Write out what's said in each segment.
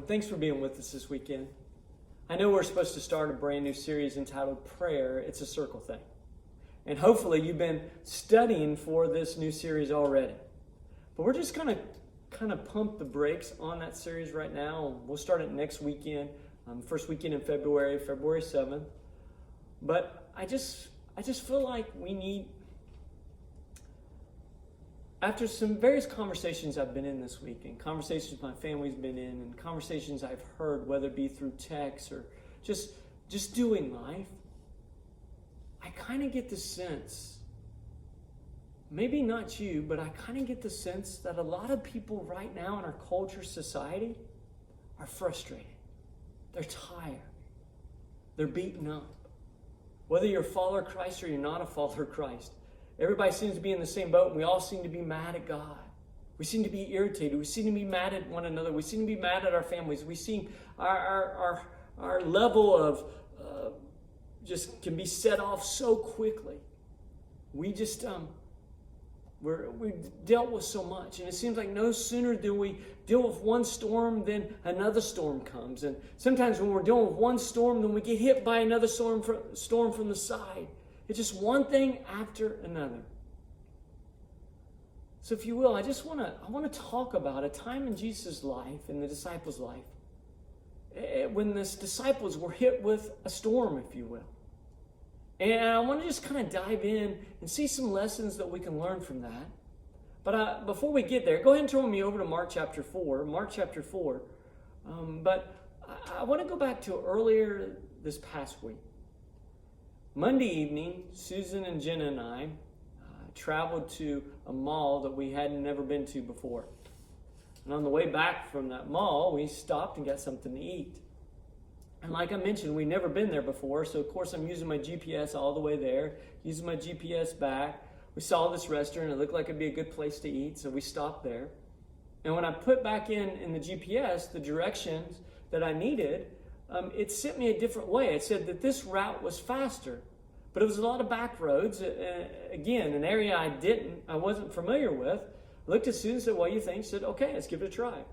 Thanks for being with us this weekend. I know we're supposed to start a brand new series entitled Prayer. It's a circle thing. And hopefully you've been studying for this new series already. But we're just going to kind of pump the brakes on that series right now. We'll start it next weekend, first weekend in February 7th. But I just feel like we need, after some various conversations I've been in this week, and conversations my family's been in, and conversations I've heard, whether it be through text or just doing life, I kind of get the sense, maybe not you, but I kind of get the sense that a lot of people right now in our culture, society, are frustrated. They're tired. They're beaten up. Whether you're a follower of Christ or you're not a follower of Christ, everybody seems to be in the same boat, and we all seem to be mad at God. We seem to be irritated. We seem to be mad at one another. We seem to be mad at our families. We seem our level of just can be set off so quickly. We just we dealt with so much, and it seems like no sooner do we deal with one storm than another storm comes. And sometimes when we're dealing with one storm, then we get hit by another storm from the side. It's just one thing after another. So if you will, I want to talk about a time in Jesus' life, in the disciples' life, when the disciples were hit with a storm, if you will. And I want to just kind of dive in and see some lessons that we can learn from that. But before we get there, go ahead and turn me over to Mark chapter 4. But I want to go back to earlier this past week. Monday evening, Susan and Jenna and I traveled to a mall that we had never been to before. And on the way back from that mall, we stopped and got something to eat. And like I mentioned, we'd never been there before, so of course I'm using my GPS all the way there, using my GPS back. We saw this restaurant, it looked like it'd be a good place to eat, so we stopped there. And when I put back in the GPS the directions that I needed, it sent me a different way. It said that this route was faster, but it was a lot of back roads. Again, an area I wasn't familiar with. I looked at Susan and said, "What do you think?" She said, "Okay, let's give it a try."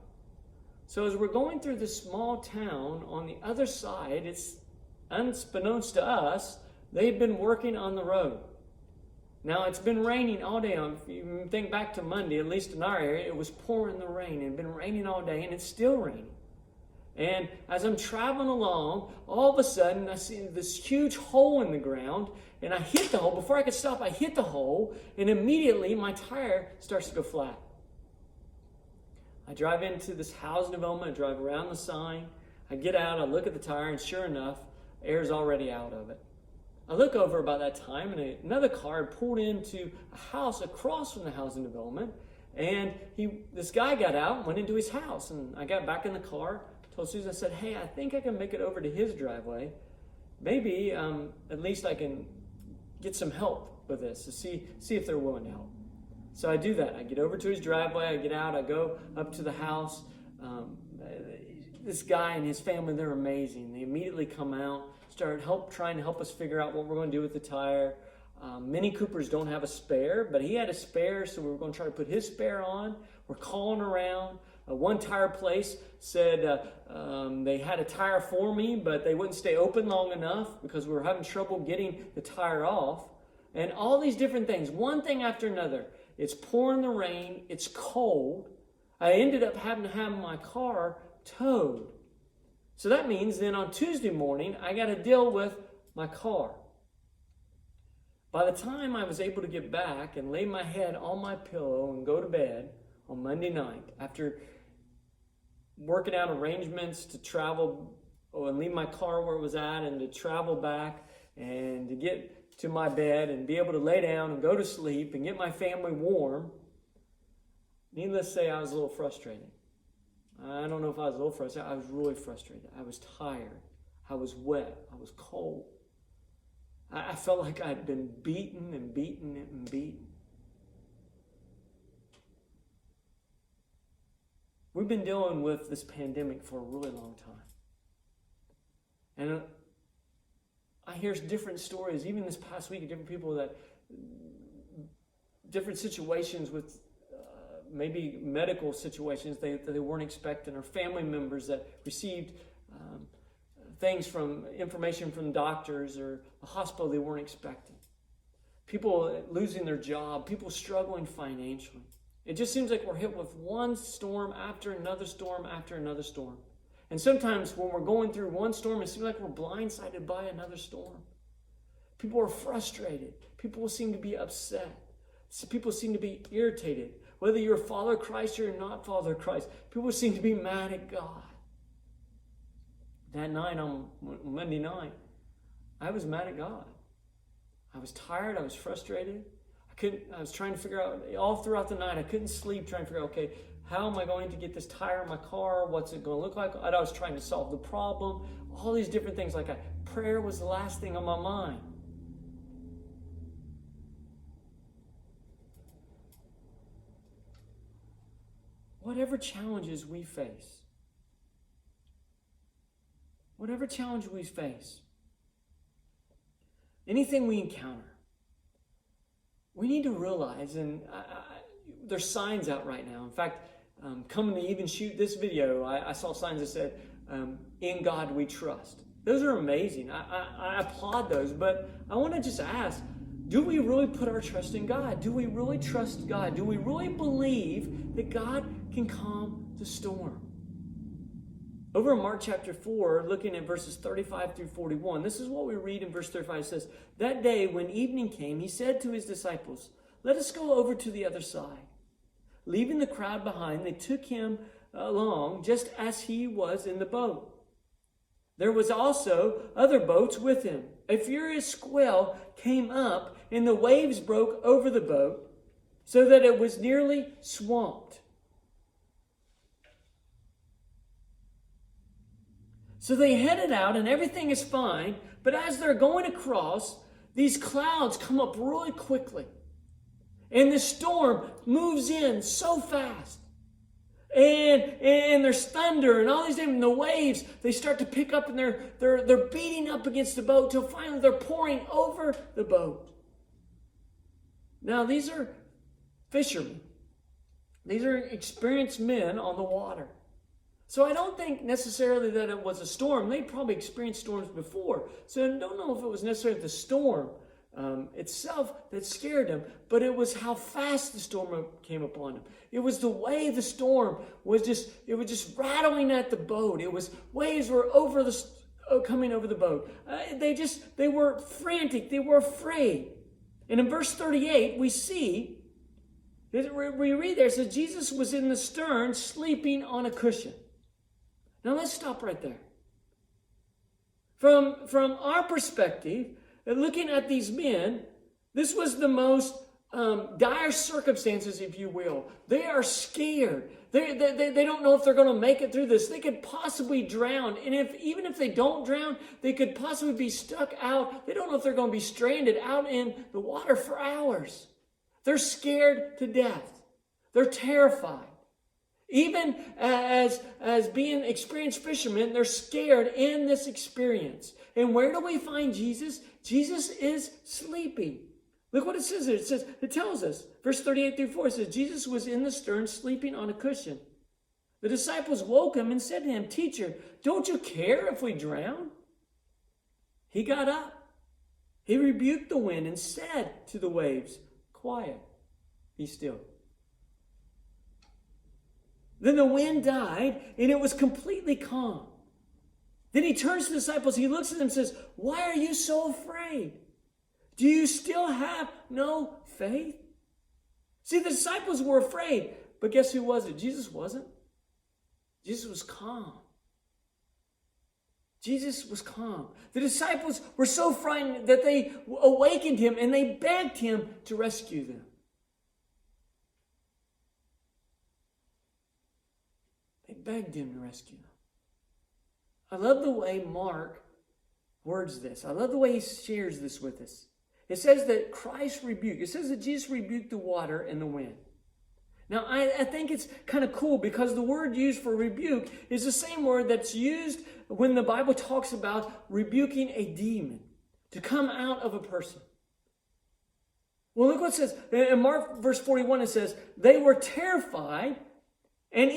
So as we're going through this small town, on the other side, it's unbeknownst to us, they've been working on the road. Now, it's been raining all day. If you think back to Monday, at least in our area, it was pouring the rain. It had been raining all day, and it's still raining. And as I'm traveling along, all of a sudden, I see this huge hole in the ground, and I hit the hole. Before I could stop, I hit the hole, and immediately my tire starts to go flat. I drive into this housing development, I drive around the sign, I get out, I look at the tire, and sure enough, air's already out of it. I look over about that time, and another car had pulled into a house across from the housing development, and this guy got out and went into his house. And I got back in the car, told Susan, I said, "Hey, I think I can make it over to his driveway. Maybe at least I can get some help with this to see if they're willing to help." So I do that. I get over to his driveway, I get out, I go up to the house. This guy and his family, they're amazing. They immediately come out, start trying to help us figure out what we're going to do with the tire. Mini Coopers don't have a spare, but he had a spare, so we were going to try to put his spare on. We're calling around. One tire place said they had a tire for me, but they wouldn't stay open long enough because we were having trouble getting the tire off. And all these different things, one thing after another. It's pouring the rain. It's cold. I ended up having to have my car towed. So that means then on Tuesday morning, I got to deal with my car. By the time I was able to get back and lay my head on my pillow and go to bed on Monday night, after working out arrangements to travel and leave my car where it was at and to travel back and to get to my bed and be able to lay down and go to sleep and get my family warm, needless to say, I was a little frustrated. I don't know if I was a little frustrated. I was really frustrated. I was tired. I was wet. I was cold. I felt like I'd been beaten and beaten and beaten. We've been dealing with this pandemic for a really long time. And I hear different stories, even this past week, of different people that, different situations with maybe medical situations that they weren't expecting, or family members that received information from doctors or a hospital they weren't expecting. People losing their job, people struggling financially. It just seems like we're hit with one storm after another storm after another storm. And sometimes when we're going through one storm, it seems like we're blindsided by another storm. People are frustrated. People seem to be upset. People seem to be irritated. Whether you're a follower of Christ or you're not a follower of Christ, people seem to be mad at God. That night on Monday night, I was mad at God. I was tired. I was frustrated. I was trying to figure out, all throughout the night, I couldn't sleep trying to figure out, okay, how am I going to get this tire in my car? What's it going to look like? I was trying to solve the problem. All these different things. Prayer was the last thing on my mind. Whatever challenges we face, anything we encounter, we need to realize, and there's signs out right now. In fact, coming to even shoot this video, I saw signs that said, "In God we trust." Those are amazing. I applaud those, but I want to just ask, do we really put our trust in God? Do we really trust God? Do we really believe that God can calm the storm? Over in Mark chapter 4, looking at verses 35 through 41, this is what we read in verse 35. It says, "That day when evening came, he said to his disciples, 'Let us go over to the other side.' Leaving the crowd behind, they took him along just as he was in the boat. There was also other boats with him. A furious swell came up, and the waves broke over the boat, so that it was nearly swamped. So they headed out, and everything is fine. But as they're going across, these clouds come up really quickly. And the storm moves in so fast. And there's thunder and all these things. And the waves, they start to pick up, and they're beating up against the boat till finally they're pouring over the boat. Now, these are fishermen. These are experienced men on the water. So I don't think necessarily that it was a storm. They probably experienced storms before. So I don't know if it was necessarily the storm itself that scared them, but it was how fast the storm came upon them. It was the way the storm was just rattling at the boat. It was waves were coming over the boat. They were frantic. They were afraid. And in verse 38, we read there, it says, Jesus was in the stern sleeping on a cushion. Now let's stop right there. From our perspective, looking at these men, this was the most dire circumstances, if you will. They are scared. They don't know if they're going to make it through this. They could possibly drown. And even if they don't drown, they could possibly be stuck out. They don't know if they're going to be stranded out in the water for hours. They're scared to death. They're terrified. Even as being experienced fishermen, they're scared in this experience. And where do we find Jesus? Jesus is sleeping. Look what it says there. It tells us, verse 38 through 4, it says, Jesus was in the stern sleeping on a cushion. The disciples woke him and said to him, "Teacher, don't you care if we drown?" He got up. He rebuked the wind and said to the waves, "Quiet, be still." Then the wind died, and it was completely calm. Then he turns to the disciples. He looks at them and says, "Why are you so afraid? Do you still have no faith?" See, the disciples were afraid, but guess who wasn't? Jesus wasn't. Jesus was calm. Jesus was calm. The disciples were so frightened that they awakened him, and they begged him to rescue them. Begged him to rescue them. I love the way Mark words this. I love the way he shares this with us. It says that Christ rebuked. It says that Jesus rebuked the water and the wind. Now, I think it's kind of cool because the word used for rebuke is the same word that's used when the Bible talks about rebuking a demon to come out of a person. Well, look what it says. In Mark verse 41, it says, they were terrified and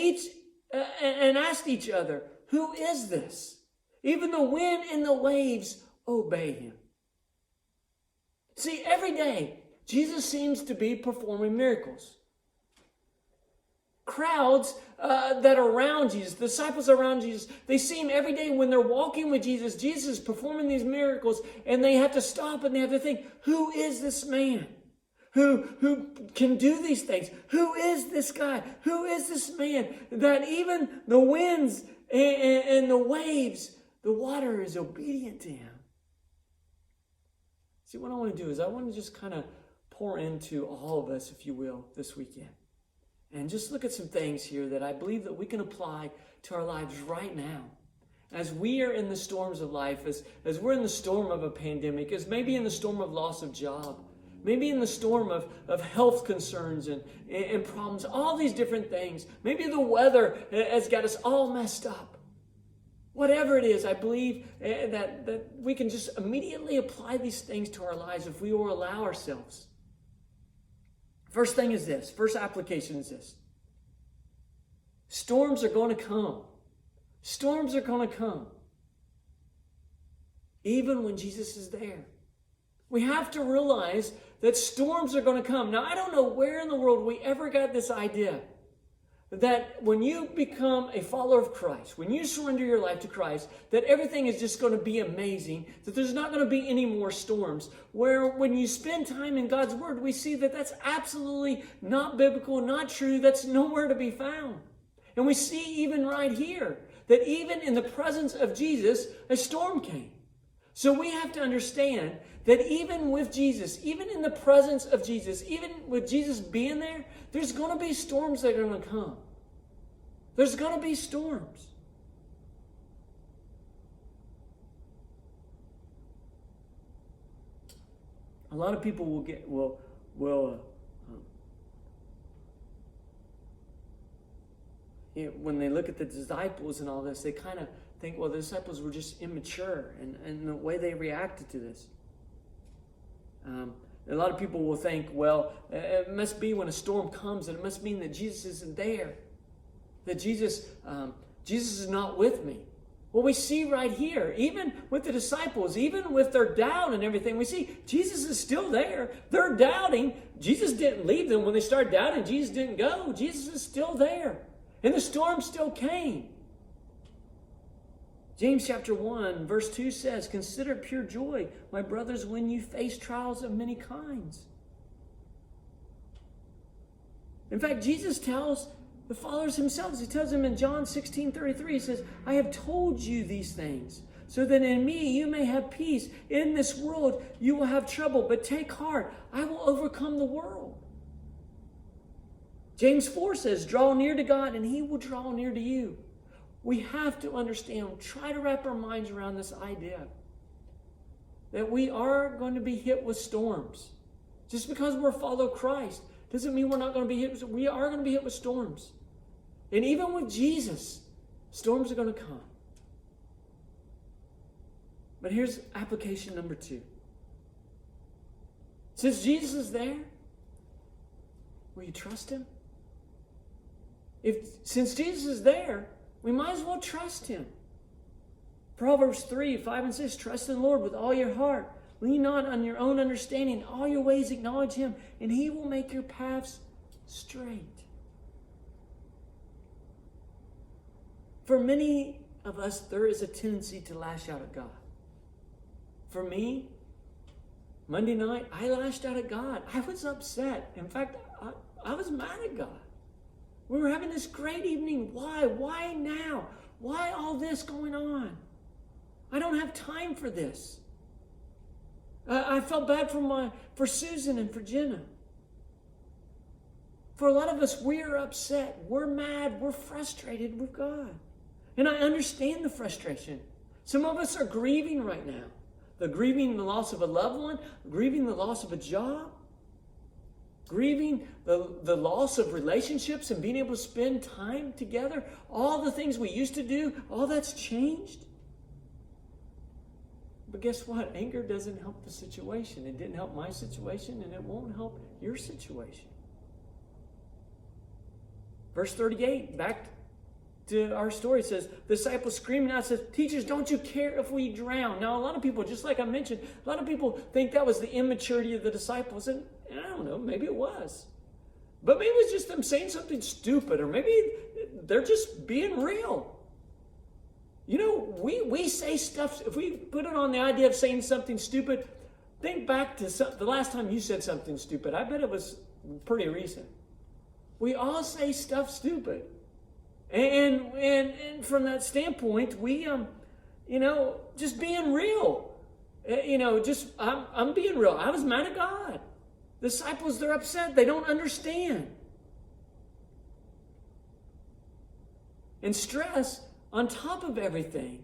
asked each other, who is this? Even the wind and the waves obey him. See, every day, Jesus seems to be performing miracles. Crowds that are around Jesus, the disciples around Jesus, they see him every day when they're walking with Jesus. Jesus is performing these miracles, and they have to stop and they have to think, who is this man? Who can do these things? Who is this guy? Who is this man that even the winds and the waves, the water is obedient to him? See, what I want to do is I want to just kind of pour into all of us, if you will, this weekend. And just look at some things here that I believe that we can apply to our lives right now. As we are in the storms of life, as we're in the storm of a pandemic, as maybe in the storm of loss of job, maybe in the storm of health concerns and problems, all these different things. Maybe the weather has got us all messed up. Whatever it is, I believe that we can just immediately apply these things to our lives if we will allow ourselves. First thing is this. First application is this. Storms are going to come. Storms are going to come. Even when Jesus is there. We have to realize that storms are going to come. Now, I don't know where in the world we ever got this idea that when you become a follower of Christ, when you surrender your life to Christ, that everything is just going to be amazing, that there's not going to be any more storms. Where when you spend time in God's Word, we see that that's absolutely not biblical, not true. That's nowhere to be found. And we see even right here that even in the presence of Jesus, a storm came. So we have to understand that even with Jesus, even in the presence of Jesus, even with Jesus being there, there's going to be storms that are going to come. There's going to be storms. A lot of people will when they look at the disciples and all this, they kind of think, well, the disciples were just immature and the way they reacted to this. A lot of people will think, well, it must be when a storm comes, and it must mean that Jesus isn't there, that Jesus is not with me. Well, we see right here, even with the disciples, even with their doubt and everything, we see Jesus is still there. They're doubting. Jesus didn't leave them when they started doubting. Jesus didn't go. Jesus is still there. And the storm still came. James chapter 1, verse 2 says, consider pure joy, my brothers, when you face trials of many kinds. In fact, Jesus tells the followers himself, he tells them in John 16:33, he says, I have told you these things, so that in me you may have peace. In this world you will have trouble, but take heart, I will overcome the world. James 4 says, draw near to God and he will draw near to you. We have to understand, try to wrap our minds around this idea that we are going to be hit with storms. Just because we're a follower of Christ doesn't mean we're not going to be hit. We are going to be hit with storms. And even with Jesus, storms are going to come. But here's application number 2. Since Jesus is there, will you trust him? Since Jesus is there, we might as well trust him. Proverbs 3, 5 and 6, trust in the Lord with all your heart. Lean not on your own understanding. In all your ways acknowledge him, and he will make your paths straight. For many of us, there is a tendency to lash out at God. For me, Monday night, I lashed out at God. I was upset. In fact, I was mad at God. We were having this great evening. Why? Why now? Why all this going on? I don't have time for this. I felt bad for Susan and for Jenna. For a lot of us, we are upset. We're mad. We're frustrated with God. And I understand the frustration. Some of us are grieving right now. They're grieving the loss of a loved one, grieving the loss of a job, grieving the loss of relationships and being able to spend time together. All the things we used to do, all that's changed. But guess what? Anger doesn't help the situation. It didn't help my situation, and it won't help your situation. Verse 38, back to our story, it says, the disciples screaming out, says, teachers, don't you care if we drown? Now, a lot of people, just like I mentioned, a lot of people think that was the immaturity of the disciples. And I don't know, maybe it was. But maybe it was just them saying something stupid, or maybe they're just being real. You know, we say stuff, if we put it on the idea of saying something stupid, think back to the last time you said something stupid. I bet it was pretty recent. We all say stuff stupid. And from that standpoint, we, just being real. I'm being real. I was mad at God. The disciples, they're upset. They don't understand. And stress, on top of everything,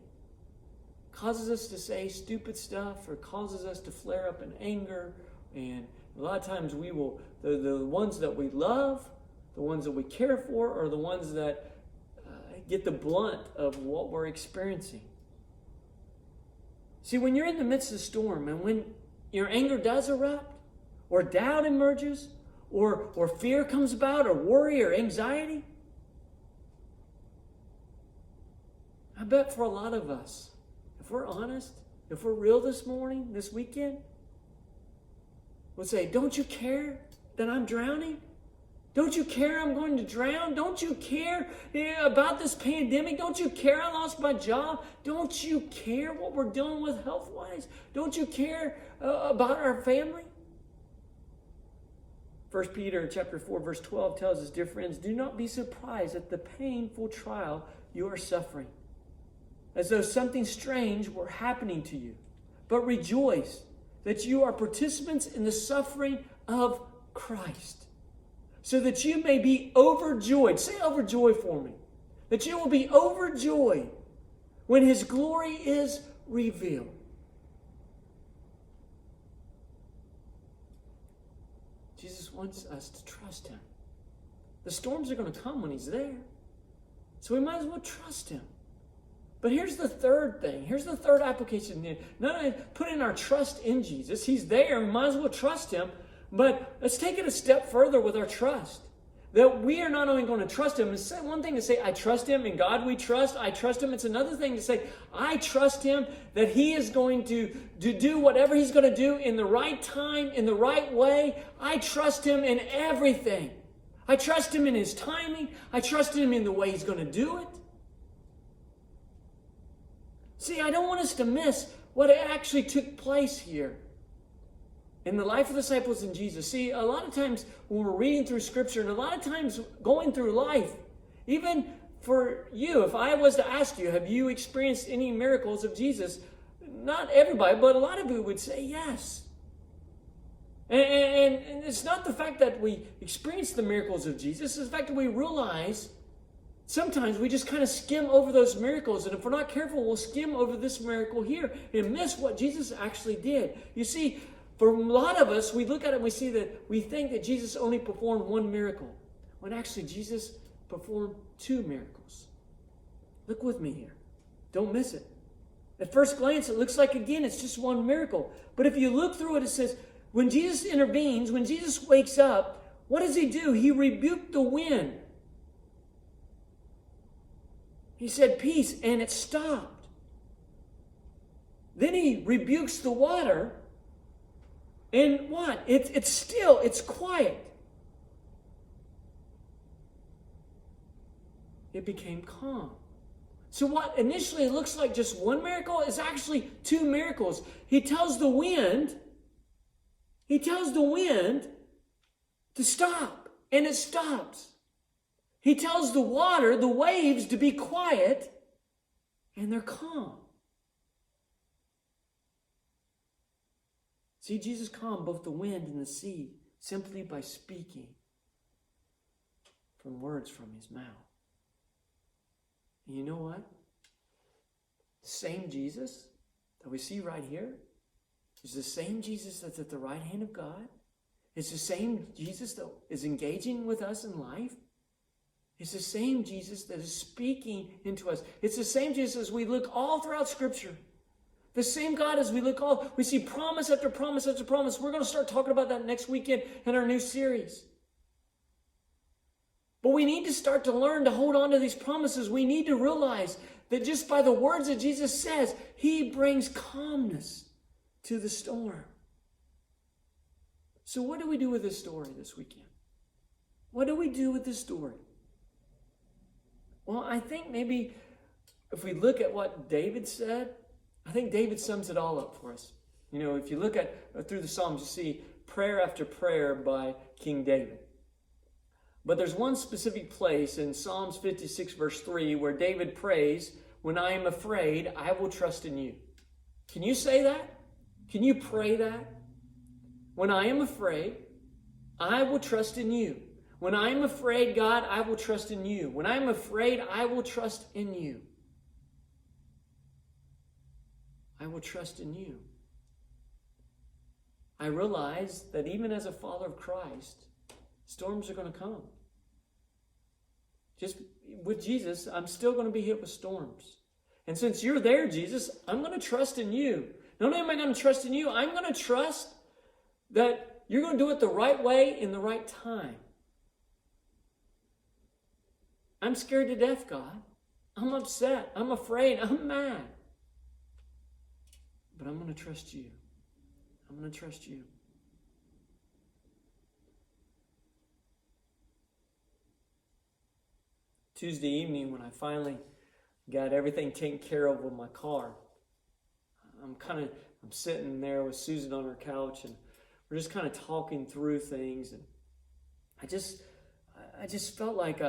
causes us to say stupid stuff or causes us to flare up in anger. And a lot of times we will, the ones that we love, the ones that we care for, are the ones that get the blunt of what we're experiencing. See, when you're in the midst of the storm and when your anger does erupt, or doubt emerges, or fear comes about, or worry or anxiety, I bet for a lot of us, if we're honest, if we're real this morning, this weekend, we'll say, don't you care that I'm drowning? Don't you care I'm going to drown? Don't you care about this pandemic? Don't you care I lost my job? Don't you care what we're dealing with health-wise? Don't you care about our family? 1 Peter chapter 4, verse 12 tells us, dear friends, do not be surprised at the painful trial you are suffering, as though something strange were happening to you. But rejoice that you are participants in the suffering of Christ, so that you may be overjoyed. Say overjoyed for me. That you will be overjoyed when His glory is revealed. Jesus wants us to trust Him. The storms are going to come when He's there. So we might as well trust Him. But here's the third thing. Here's the third application. Not only putting our trust in Jesus. He's there. We might as well trust Him. But let's take it a step further with our trust. That we are not only going to trust Him. It's one thing to say, I trust Him. In God we trust. I trust Him. It's another thing to say, I trust Him that He is going to do whatever He's going to do in the right time, in the right way. I trust Him in everything. I trust Him in His timing. I trust Him in the way He's going to do it. See, I don't want us to miss what actually took place here in the life of the disciples and Jesus. See, a lot of times when we're reading through Scripture, and a lot of times going through life, even for you, if I was to ask you, have you experienced any miracles of Jesus? Not everybody, but a lot of you would say yes. And it's not the fact that we experience the miracles of Jesus, it's the fact that we realize sometimes we just kind of skim over those miracles, and if we're not careful, we'll skim over this miracle here and miss what Jesus actually did. You see, for a lot of us, we look at it and we see that we think that Jesus only performed one miracle, when actually Jesus performed two miracles. Look with me here. Don't miss it. At first glance, it looks like, again, it's just one miracle. But if you look through it, it says, when Jesus intervenes, when Jesus wakes up, what does He do? He rebuked the wind. He said, peace, and it stopped. Then He rebukes the water, and what? It's still, it's quiet. It became calm. So what initially looks like just one miracle is actually two miracles. He tells the wind to stop, and it stops. He tells the water, the waves, to be quiet, and they're calm. See, Jesus calmed both the wind and the sea simply by speaking from words from His mouth. And you know what? The same Jesus that we see right here is the same Jesus that's at the right hand of God. It's the same Jesus that is engaging with us in life. It's the same Jesus that is speaking into us. It's the same Jesus as we look all throughout Scripture The same God as we see promise after promise after promise. We're going to start talking about that next weekend in our new series. But we need to start to learn to hold on to these promises. We need to realize that just by the words that Jesus says, he brings calmness to the storm. So what do we do with this story this weekend? What do we do with this story? Well, I think maybe if we look at what David said, I think David sums it all up for us. You know, if you look at through the Psalms, you see prayer after prayer by King David. But there's one specific place in Psalms 56 verse 3 where David prays, "When I am afraid, I will trust in you." Can you say that? Can you pray that? When I am afraid, I will trust in you. When I am afraid, God, I will trust in you. When I am afraid, I will trust in you. I will trust in you. I realize that even as a follower of Christ, storms are going to come. Just with Jesus, I'm still going to be hit with storms. And since you're there, Jesus, I'm going to trust in you. Not only am I going to trust in you, I'm going to trust that you're going to do it the right way in the right time. I'm scared to death, God. I'm upset. I'm afraid. I'm mad. But I'm going to trust you. I'm going to trust you. Tuesday evening, when I finally got everything taken care of with my car, I'm sitting there with Susan on her couch, and we're just kind of talking through things, and I just felt like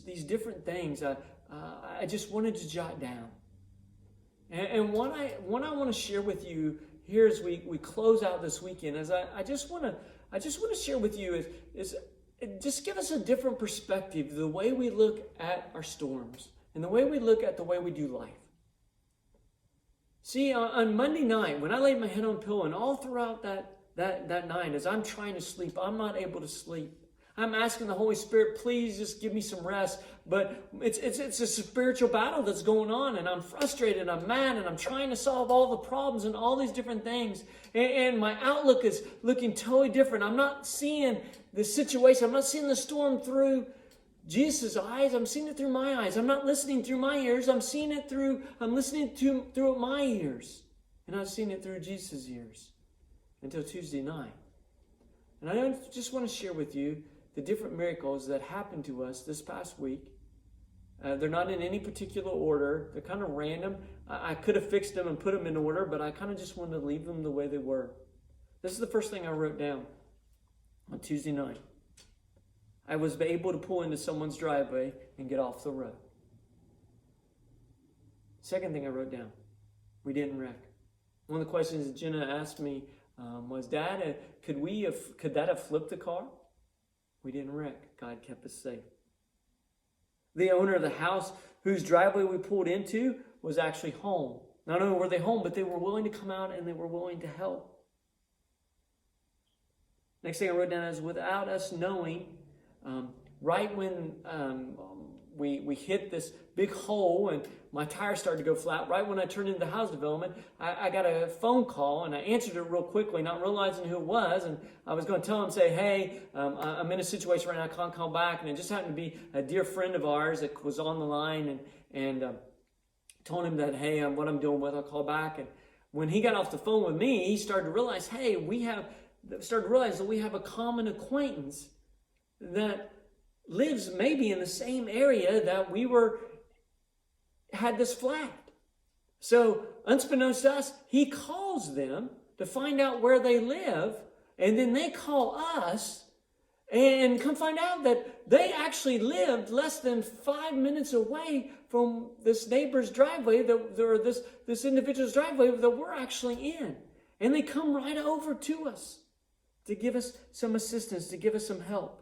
these different things I just wanted to jot down. And what I want to share with you here as we close out this weekend is I just want to share with you is just give us a different perspective, the way we look at our storms and the way we look at the way we do life. See, on Monday night, when I laid my head on the pillow, and all throughout that night, as I'm trying to sleep, I'm not able to sleep. I'm asking the Holy Spirit, please just give me some rest. But it's a spiritual battle that's going on, and I'm frustrated, I'm mad, and I'm trying to solve all the problems and all these different things. And my outlook is looking totally different. I'm not seeing the situation. I'm not seeing the storm through Jesus' eyes. I'm seeing it through my eyes. I'm not listening through my ears. I'm listening through my ears. And I'm seeing it through Jesus' ears until Tuesday night. And I just want to share with you the different miracles that happened to us this past week. They're not in any particular order. They're kind of random. I could have fixed them and put them in order, but I kind of just wanted to leave them the way they were. This is the first thing I wrote down on Tuesday night. I was able to pull into someone's driveway and get off the road. Second thing I wrote down, we didn't wreck. One of the questions that Jenna asked me was, Dad, could that have flipped the car? We didn't wreck. God kept us safe. The owner of the house whose driveway we pulled into was actually home. Not only were they home, but they were willing to come out and they were willing to help. Next thing I wrote down is, without us knowing, right when we hit this big hole and my tire started to go flat, right when I turned into the house development, I got a phone call, and I answered it real quickly, not realizing who it was. And I was going to tell him, say, hey, I'm in a situation right now, I can't call back. And it just happened to be a dear friend of ours that was on the line, and told him that, hey, what I'm dealing with, I'll call back. And when he got off the phone with me, he started to realize, hey, that we have a common acquaintance that lives maybe in the same area that we had this flat. So unbeknownst to us, he calls them to find out where they live, and then they call us and come find out that they actually lived less than 5 minutes away from this neighbor's driveway, this individual's driveway that we're actually in. And they come right over to us to give us some assistance, to give us some help.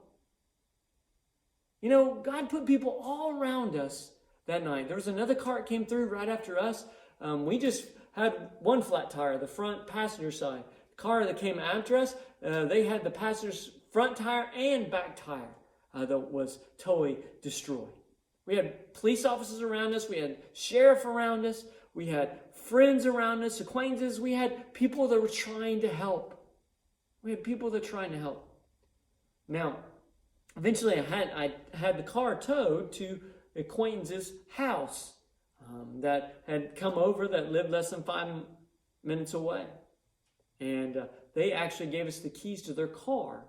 You know, God put people all around us that night. There was another car that came through right after us. We just had one flat tire, the front passenger side. The car that came after us, they had the passenger's front tire and back tire that was totally destroyed. We had police officers around us. We had sheriff around us. We had friends around us, acquaintances. We had people that were trying to help. Now, eventually I had the car towed to an acquaintance's house that had come over that lived less than 5 minutes away. And they actually gave us the keys to their car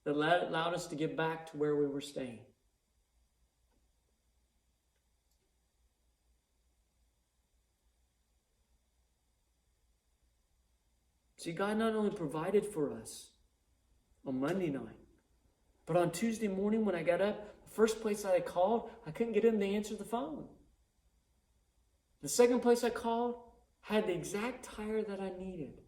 that allowed us to get back to where we were staying. See, God not only provided for us on Monday night, but on Tuesday morning when I got up, the first place that I called, I couldn't get him to answer the phone. The second place I called had the exact tire that I needed.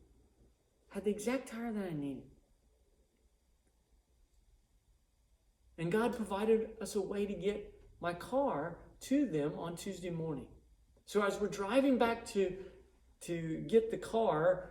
And God provided us a way to get my car to them on Tuesday morning. So as we're driving back to get the car,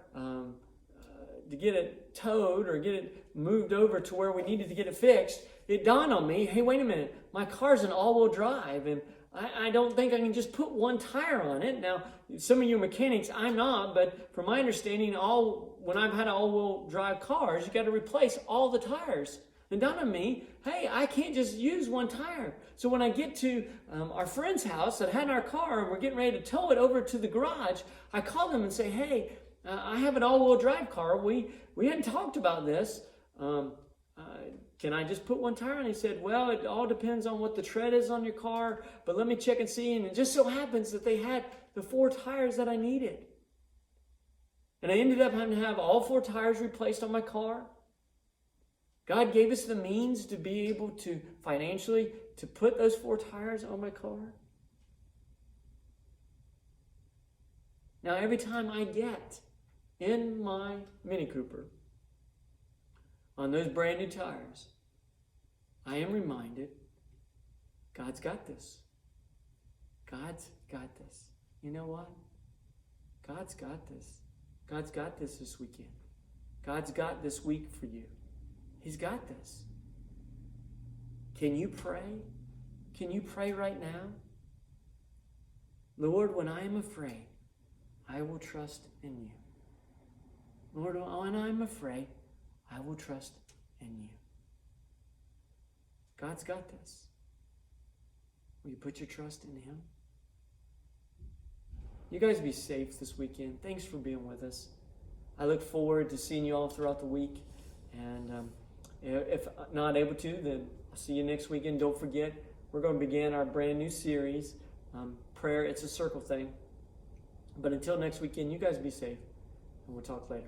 to get it towed or get it moved over to where we needed to get it fixed, it dawned on me, hey, wait a minute, my car's an all-wheel drive, and I don't think I can just put one tire on it. Now, some of you mechanics, I'm not, but from my understanding, when I've had all-wheel drive cars, you got to replace all the tires. And dawned on me, hey, I can't just use one tire. So when I get to our friend's house that had our car and we're getting ready to tow it over to the garage, I call them and say, hey, I have an all-wheel drive car. We hadn't talked about this. Can I just put one tire on? He said, well, it all depends on what the tread is on your car, but let me check and see. And it just so happens that they had the 4 tires that I needed. And I ended up having to have all 4 tires replaced on my car. God gave us the means to be able to financially to put those 4 tires on my car. Now, every time I get in my Mini Cooper on those brand new tires, I am reminded, God's got this. God's got this. You know what? God's got this. God's got this weekend. God's got this week for you. He's got this. Can you pray? Can you pray right now? Lord, when I am afraid, I will trust in you. Lord, when I'm afraid, I will trust in you. God's got this. Will you put your trust in him? You guys be safe this weekend. Thanks for being with us. I look forward to seeing you all throughout the week. And if not able to, then I'll see you next weekend. Don't forget, we're going to begin our brand new series, Prayer, It's a Circle Thing. But until next weekend, you guys be safe, and we'll talk later.